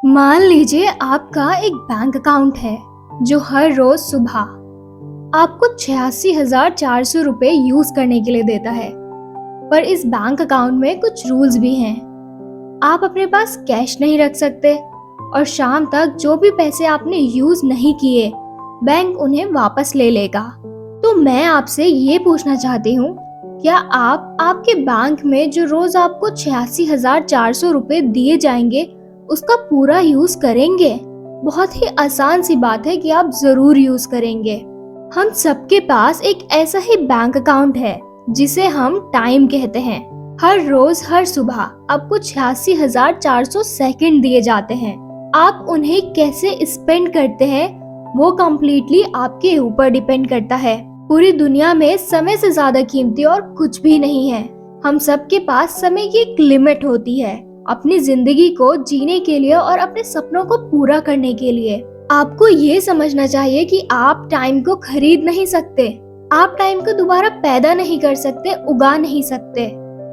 मान लीजिए आपका एक बैंक अकाउंट है जो हर रोज सुबह आपको 86,400 रुपए यूज करने के लिए देता है। पर इस बैंक अकाउंट में कुछ रूल्स भी हैं। आप अपने पास कैश नहीं रख सकते और शाम तक जो भी पैसे आपने यूज नहीं किए बैंक उन्हें वापस ले लेगा। तो मैं आपसे ये पूछना चाहती हूँ, क्या आप आपके बैंक में जो रोज आपको 86,400 रुपए दिए जाएंगे उसका पूरा यूज करेंगे? बहुत ही आसान सी बात है कि आप जरूर यूज करेंगे। हम सबके पास एक ऐसा ही बैंक अकाउंट है जिसे हम टाइम कहते हैं। हर रोज हर सुबह आपको 86,400 सेकंड दिए जाते हैं। आप उन्हें कैसे स्पेंड करते हैं वो कम्प्लीटली आपके ऊपर डिपेंड करता है। पूरी दुनिया में समय से ज्यादा कीमती और कुछ भी नहीं है। हम सबके पास समय की एक लिमिट होती है, अपनी जिंदगी को जीने के लिए और अपने सपनों को पूरा करने के लिए। आपको ये समझना चाहिए कि आप टाइम को खरीद नहीं सकते, आप टाइम को दोबारा पैदा नहीं कर सकते, उगा नहीं सकते।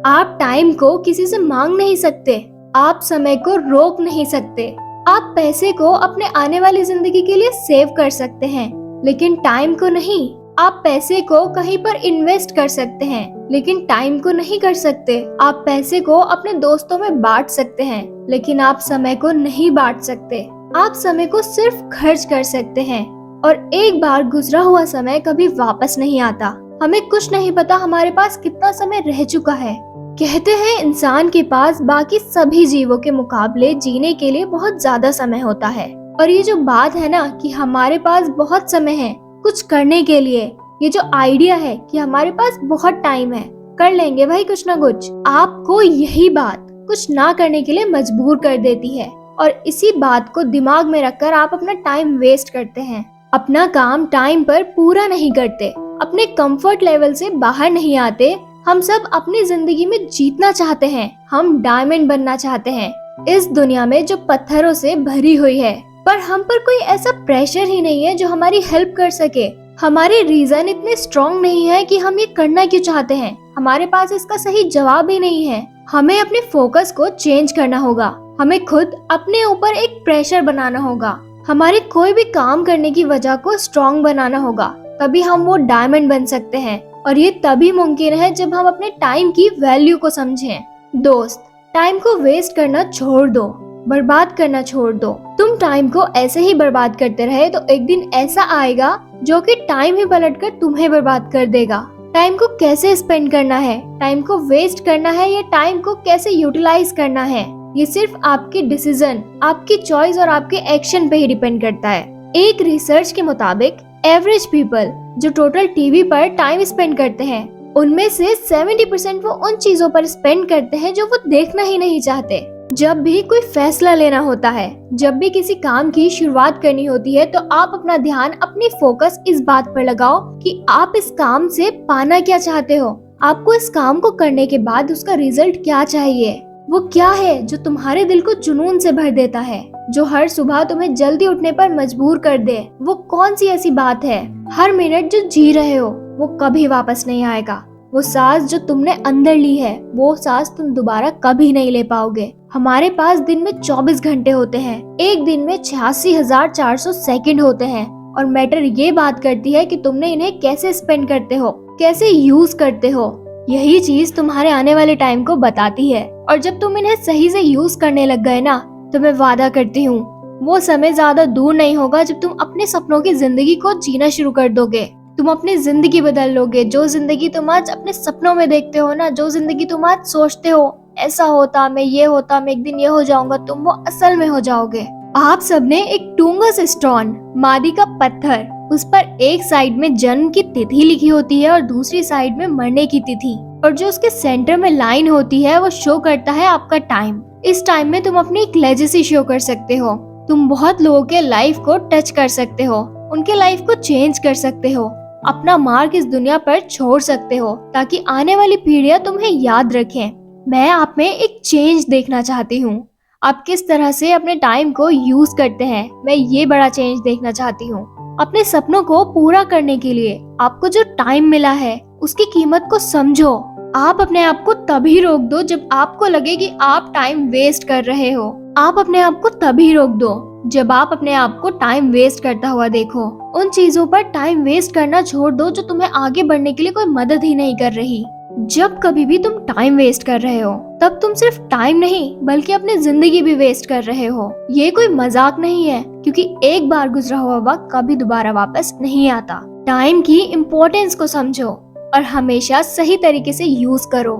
आप टाइम को किसी से मांग नहीं सकते, आप समय को रोक नहीं सकते। आप पैसे को अपने आने वाली जिंदगी के लिए सेव कर सकते हैं, लेकिन टाइम को नहीं। आप पैसे को कहीं पर इन्वेस्ट कर सकते हैं, लेकिन टाइम को नहीं कर सकते। आप पैसे को अपने दोस्तों में बांट सकते हैं, लेकिन आप समय को नहीं बांट सकते। आप समय को सिर्फ खर्च कर सकते हैं और एक बार गुजरा हुआ समय कभी वापस नहीं आता। हमें कुछ नहीं पता हमारे पास कितना समय रह चुका है। कहते हैं इंसान के पास बाकी सभी जीवों के मुकाबले जीने के लिए बहुत ज्यादा समय होता है। और ये जो बात है ना कि हमारे पास बहुत समय है कुछ करने के लिए, ये जो आइडिया है कि हमारे पास बहुत टाइम है, कर लेंगे भाई कुछ ना कुछ, आपको यही बात कुछ ना करने के लिए मजबूर कर देती है। और इसी बात को दिमाग में रखकर आप अपना टाइम वेस्ट करते हैं, अपना काम टाइम पर पूरा नहीं करते, अपने कंफर्ट लेवल से बाहर नहीं आते। हम सब अपनी जिंदगी में जीतना चाहते हैं, हम डायमंड बनना चाहते हैं इस दुनिया में जो पत्थरों से भरी हुई है। पर हम पर कोई ऐसा प्रेशर ही नहीं है जो हमारी हेल्प कर सके। हमारे रीजन इतने स्ट्रॉन्ग नहीं है कि हम ये करना क्यों चाहते हैं, हमारे पास इसका सही जवाब ही नहीं है। हमें अपने फोकस को चेंज करना होगा, हमें खुद अपने ऊपर एक प्रेशर बनाना होगा, हमारे कोई भी काम करने की वजह को स्ट्रॉन्ग बनाना होगा, तभी हम वो डायमंड बन सकते हैं। और ये तभी मुमकिन है जब हम अपने टाइम की वैल्यू को समझें। दोस्त, टाइम को वेस्ट करना छोड़ दो, बर्बाद करना छोड़ दो। तुम टाइम को ऐसे ही बर्बाद करते रहे तो एक दिन ऐसा आएगा जो कि टाइम ही पलटकर तुम्हें बर्बाद कर देगा। टाइम को कैसे स्पेंड करना है, टाइम को वेस्ट करना है या टाइम को कैसे यूटिलाइज करना है, ये सिर्फ आपके डिसीजन, आपकी चॉइस और आपके एक्शन पे ही डिपेंड करता है। एक रिसर्च के मुताबिक एवरेज पीपल जो टोटल टीवी पर टाइम स्पेंड करते हैं उनमें से 70% वो उन चीजों पर स्पेंड करते हैं जो वो देखना ही नहीं चाहते। जब भी कोई फैसला लेना होता है, जब भी किसी काम की शुरुआत करनी होती है, तो आप अपना ध्यान, अपनी फोकस इस बात पर लगाओ कि आप इस काम से पाना क्या चाहते हो। आपको इस काम को करने के बाद उसका रिजल्ट क्या चाहिए, वो क्या है जो तुम्हारे दिल को जुनून से भर देता है, जो हर सुबह तुम्हें जल्दी उठने पर मजबूर कर दे। वो कौन सी ऐसी बात है? हर मिनट जो जी रहे हो वो कभी वापस नहीं आएगा। वो सांस जो तुमने अंदर ली है वो सांस तुम दोबारा कभी नहीं ले पाओगे। हमारे पास दिन में 24 घंटे होते हैं, एक दिन में 86,400 सेकंड होते हैं और मैटर ये बात करती है कि तुमने इन्हें कैसे स्पेंड करते हो, कैसे यूज करते हो। यही चीज तुम्हारे आने वाले टाइम को बताती है। और जब तुम इन्हें सही से यूज करने लग गए ना, तो मैं वादा करती हूँ वो समय ज्यादा दूर नहीं होगा जब तुम अपने सपनों की जिंदगी को जीना शुरू कर दोगे। तुम अपनी जिंदगी बदल लोगे। जो जिंदगी तुम आज अपने सपनों में देखते हो ना, जो जिंदगी तुम आज सोचते हो ऐसा होता, मैं ये होता, मैं एक दिन ये हो जाऊंगा, तुम वो असल में हो जाओगे। आप सबने एक टूंगस स्टोन, मादी का पत्थर, उस पर एक साइड में जन्म की तिथि लिखी होती है और दूसरी साइड में मरने की तिथि, और जो उसके सेंटर में लाइन होती है वो शो करता है आपका टाइम। इस टाइम में तुम अपनी एक लेजेसी शो कर सकते हो। तुम बहुत लोगों के लाइफ को टच कर सकते हो, उनके लाइफ को चेंज कर सकते हो, अपना मार्क इस दुनिया पर छोड़ सकते हो ताकि आने वाली पीढ़ियां तुम्हें याद रखें। मैं आप में एक चेंज देखना चाहती हूँ। आप किस तरह से अपने टाइम को यूज करते हैं, मैं ये बड़ा चेंज देखना चाहती हूँ। अपने सपनों को पूरा करने के लिए आपको जो टाइम मिला है उसकी कीमत को समझो। आप अपने आप को तभी रोक दो जब आपको लगे कि आप टाइम वेस्ट कर रहे हो। आप अपने आप को तभी रोक दो जब आप अपने आप को टाइम वेस्ट करता हुआ देखो। उन चीजों पर टाइम वेस्ट करना छोड़ दो जो तुम्हें आगे बढ़ने के लिए कोई मदद ही नहीं कर रही। जब कभी भी तुम टाइम वेस्ट कर रहे हो तब तुम सिर्फ टाइम नहीं बल्कि अपनी जिंदगी भी वेस्ट कर रहे हो। ये कोई मजाक नहीं है, क्योंकि एक बार गुजरा हुआ वक्त कभी दोबारा वापस नहीं आता। टाइम की इम्पोर्टेंस को समझो और हमेशा सही तरीके से यूज करो,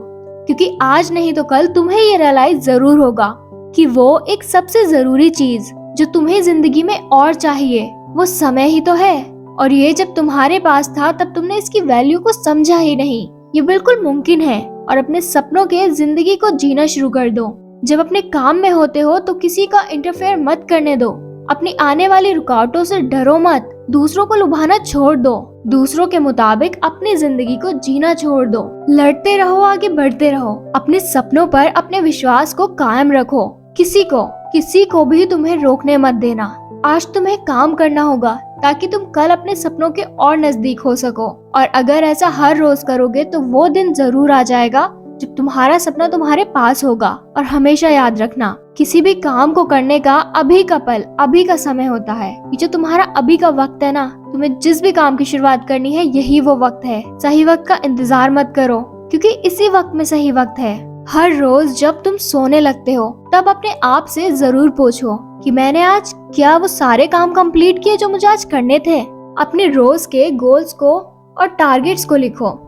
क्योंकि आज नहीं तो कल तुम्हें ये रियलाइज जरूर होगा कि वो एक सबसे जरूरी चीज जो तुम्हें जिंदगी में और चाहिए वो समय ही तो है। और ये जब तुम्हारे पास था तब तुमने इसकी वैल्यू को समझा ही नहीं। ये बिल्कुल मुमकिन है। और अपने सपनों के जिंदगी को जीना शुरू कर दो। जब अपने काम में होते हो तो किसी का इंटरफेयर मत करने दो। अपनी आने वाली रुकावटों से डरो मत। दूसरों को लुभाना छोड़ दो। दूसरों के मुताबिक अपनी जिंदगी को जीना छोड़ दो। लड़ते रहो, आगे बढ़ते रहो। अपने सपनों पर अपने विश्वास को कायम रखो। किसी को भी तुम्हें रोकने मत देना। आज तुम्हें काम करना होगा ताकि तुम कल अपने सपनों के और नजदीक हो सको। और अगर ऐसा हर रोज करोगे तो वो दिन जरूर आ जाएगा जब तुम्हारा सपना तुम्हारे पास होगा। और हमेशा याद रखना, किसी भी काम को करने का अभी का पल, अभी का समय होता है। ये जो तुम्हारा अभी का वक्त है ना, तुम्हें जिस भी काम की शुरुआत करनी है यही वो वक्त है। सही वक्त का इंतजार मत करो, क्योंकि इसी वक्त में सही वक्त है। हर रोज जब तुम सोने लगते हो तब अपने आप से जरूर पूछो कि मैंने आज क्या वो सारे काम कंप्लीट किए जो मुझे आज करने थे। अपने रोज के गोल्स को और टारगेट्स को लिखो।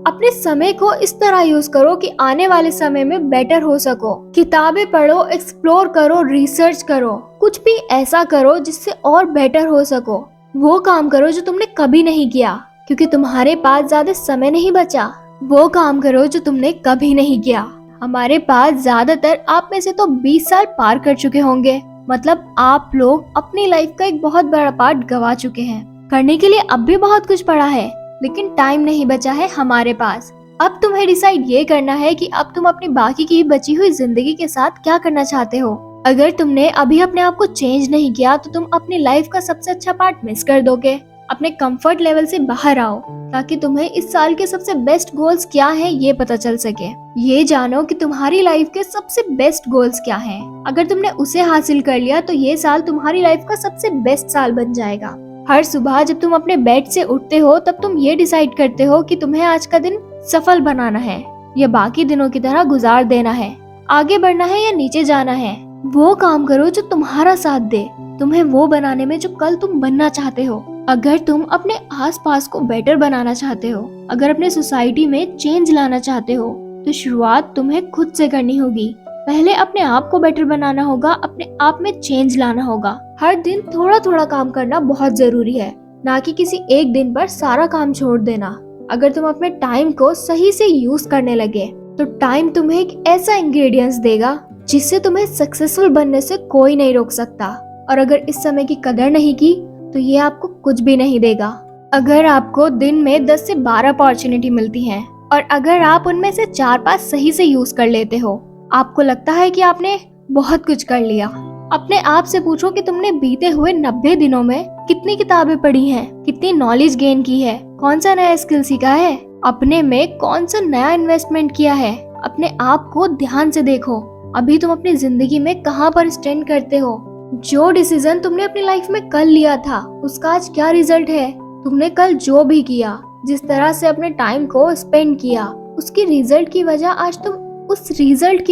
अपने समय को इस तरह यूज करो कि आने वाले समय में बेटर हो सको। किताबें पढ़ो, एक्सप्लोर करो, रिसर्च करो। कुछ भी ऐसा करो जिससे और बेटर हो सको। वो काम करो जो तुमने कभी नहीं किया, क्योंकि तुम्हारे पास ज्यादा समय नहीं बचा। वो काम करो जो तुमने कभी नहीं किया। हमारे पास ज्यादातर आप में से तो 20 साल पार कर चुके होंगे। मतलब आप लोग अपनी लाइफ का एक बहुत बड़ा पार्ट गवा चुके हैं। करने के लिए अब भी बहुत कुछ पड़ा है, लेकिन टाइम नहीं बचा है हमारे पास। अब तुम्हें डिसाइड ये करना है कि अब तुम अपनी बाकी की बची हुई जिंदगी के साथ क्या करना चाहते हो। अगर तुमने अभी अपने आप को चेंज नहीं किया तो तुम अपनी लाइफ का सबसे अच्छा पार्ट मिस कर दोगे। अपने कंफर्ट लेवल से बाहर आओ ताकि तुम्हें इस साल के सबसे बेस्ट गोल्स क्या हैं ये पता चल सके। ये जानो कि तुम्हारी लाइफ के सबसे बेस्ट गोल्स क्या हैं। अगर तुमने उसे हासिल कर लिया तो ये साल तुम्हारी लाइफ का सबसे बेस्ट साल बन जाएगा। हर सुबह जब तुम अपने बेड से उठते हो तब तुम ये डिसाइड करते हो कि तुम्हें आज का दिन सफल बनाना है या बाकी दिनों की तरह गुजार देना है, आगे बढ़ना है या नीचे जाना है। वो काम करो जो तुम्हारा साथ दे, तुम्हें वो बनाने में जो कल तुम बनना चाहते हो। अगर तुम अपने आसपास को बेटर बनाना चाहते हो, अगर अपने सोसाइटी में चेंज लाना चाहते हो, तो शुरुआत तुम्हें खुद से करनी होगी। पहले अपने आप को बेटर बनाना होगा, अपने आप में चेंज लाना होगा। हर दिन थोड़ा थोड़ा काम करना बहुत जरूरी है, ना कि किसी एक दिन पर सारा काम छोड़ देना। अगर तुम अपने टाइम को सही से यूज करने लगे तो टाइम तुम्हें एक ऐसा इंग्रेडिएंट्स देगा जिससे तुम्हें सक्सेसफुल बनने से कोई नहीं रोक सकता। और अगर इस समय की कदर नहीं की तो ये आपको कुछ भी नहीं देगा। अगर आपको दिन में 10 से 12 अपॉर्चुनिटी मिलती हैं और अगर आप उनमें से 4-5 सही से यूज कर लेते हो, आपको लगता है कि आपने बहुत कुछ कर लिया। अपने आप से पूछो कि तुमने बीते हुए 90 दिनों में कितनी किताबें पढ़ी हैं, कितनी नॉलेज गेन की है, कौन सा नया स्किल सीखा है, अपने में कौन सा नया इन्वेस्टमेंट किया है। अपने आप को ध्यान से देखो, अभी तुम अपनी जिंदगी में कहाँ पर स्टैंड करते हो। जो डिसीजन तुमने अपनी लाइफ में कल लिया था उसका आज क्या रिजल्ट है। तुमने कल जो भी किया, जिस तरह से अपने टाइम को स्पेंड किया, उसकी रिजल्ट की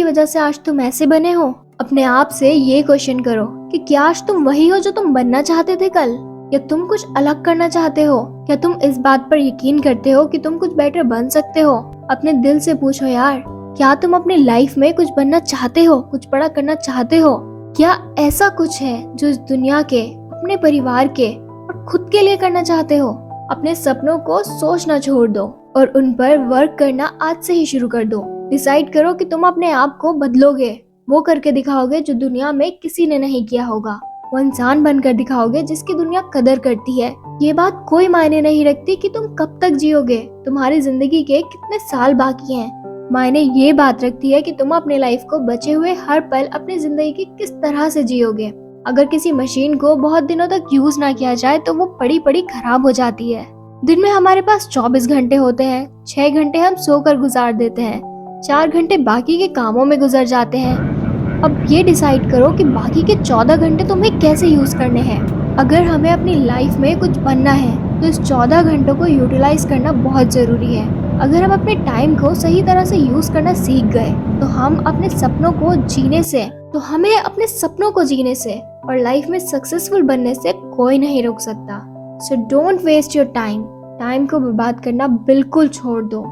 वजह से आज तुम ऐसे बने हो। अपने आप से ये क्वेश्चन करो कि क्या आज तुम वही हो जो तुम बनना चाहते थे कल, या तुम कुछ अलग करना चाहते हो। क्या तुम इस बात पर यकीन करते हो कि तुम कुछ बेटर बन सकते हो। अपने दिल से पूछो यार, क्या तुम अपनी लाइफ में कुछ बनना चाहते हो, कुछ बड़ा करना चाहते हो। क्या ऐसा कुछ है जो इस दुनिया के, अपने परिवार के और खुद के लिए करना चाहते हो। अपने सपनों को सोचना छोड़ दो और उन पर वर्क करना आज से ही शुरू कर दो। डिसाइड करो कि तुम अपने आप को बदलोगे, वो करके दिखाओगे जो दुनिया में किसी ने नहीं किया होगा। वो इंसान बनकर दिखाओगे जिसकी दुनिया कदर करती है। ये बात कोई मायने नहीं रखती कि तुम कब तक जियोगे, तुम्हारी जिंदगी के कितने साल बाकी हैं। मायने ये बात रखती है कि तुम अपने लाइफ को बचे हुए हर पल अपनी जिंदगी की किस तरह से जियोगे। अगर किसी मशीन को बहुत दिनों तक यूज ना किया जाए तो वो पड़ी पड़ी खराब हो जाती है। दिन में हमारे पास 24 घंटे होते हैं। 6 घंटे हम सोकर गुजार देते हैं, 4 घंटे बाकी के कामों में गुजर जाते हैं। अब ये डिसाइड करो कि बाकी के 14 घंटे तुम्हें कैसे यूज करने हैं। अगर हमें अपनी लाइफ में कुछ बनना है तो इस 14 घंटों को यूटिलाइज करना बहुत जरूरी है। अगर हम अपने टाइम को सही तरह से यूज करना सीख गए तो हमें अपने सपनों को जीने से और लाइफ में सक्सेसफुल बनने से कोई नहीं रोक सकता। So don't waste your time. Time को बर्बाद करना बिल्कुल छोड़ दो।